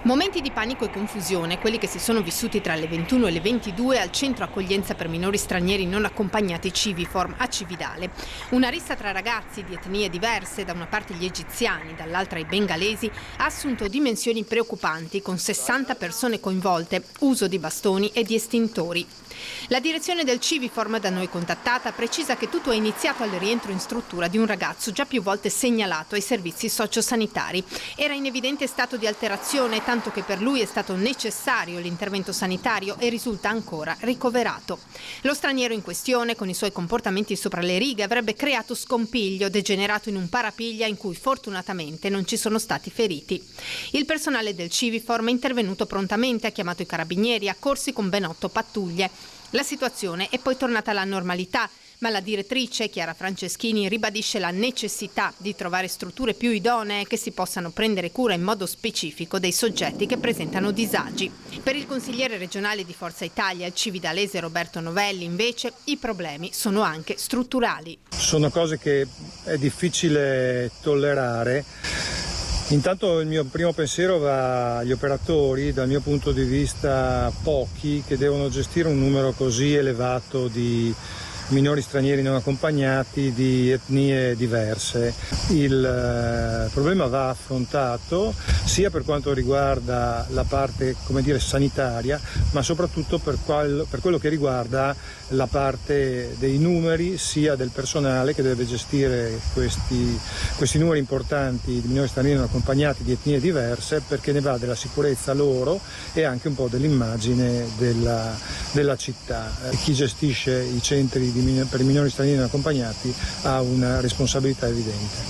Momenti di panico e confusione, quelli che si sono vissuti tra le 21 e le 22 al centro accoglienza per minori stranieri non accompagnati Civiform a Cividale. Una rissa tra ragazzi di etnie diverse, da una parte gli egiziani, dall'altra i bengalesi, ha assunto dimensioni preoccupanti con 60 persone coinvolte, uso di bastoni e di estintori. La direzione del Civiform, da noi contattata, precisa che tutto è iniziato al rientro in struttura di un ragazzo già più volte segnalato ai servizi sociosanitari. Era in evidente stato di alterazione, tanto che per lui è stato necessario l'intervento sanitario e risulta ancora ricoverato. Lo straniero in questione, con i suoi comportamenti sopra le righe, avrebbe creato scompiglio, degenerato in un parapiglia in cui fortunatamente non ci sono stati feriti. Il personale del Civiform è intervenuto prontamente, ha chiamato i carabinieri, accorsi con ben 8 pattuglie. La situazione è poi tornata alla normalità, ma la direttrice Chiara Franceschini ribadisce la necessità di trovare strutture più idonee che si possano prendere cura in modo specifico dei soggetti che presentano disagi. Per il consigliere regionale di Forza Italia, il cividalese Roberto Novelli, invece, i problemi sono anche strutturali. Sono cose che è difficile tollerare. Intanto il mio primo pensiero va agli operatori, dal mio punto di vista pochi, che devono gestire un numero così elevato di minori stranieri non accompagnati di etnie diverse. Il problema va affrontato sia per quanto riguarda la parte, sanitaria, ma soprattutto per quello che riguarda la parte dei numeri, sia del personale che deve gestire questi numeri importanti di minori stranieri non accompagnati di etnie diverse, perché ne va della sicurezza loro e anche un po' dell'immagine della città. Chi gestisce i centri per i minori stranieri non accompagnati ha una responsabilità evidente.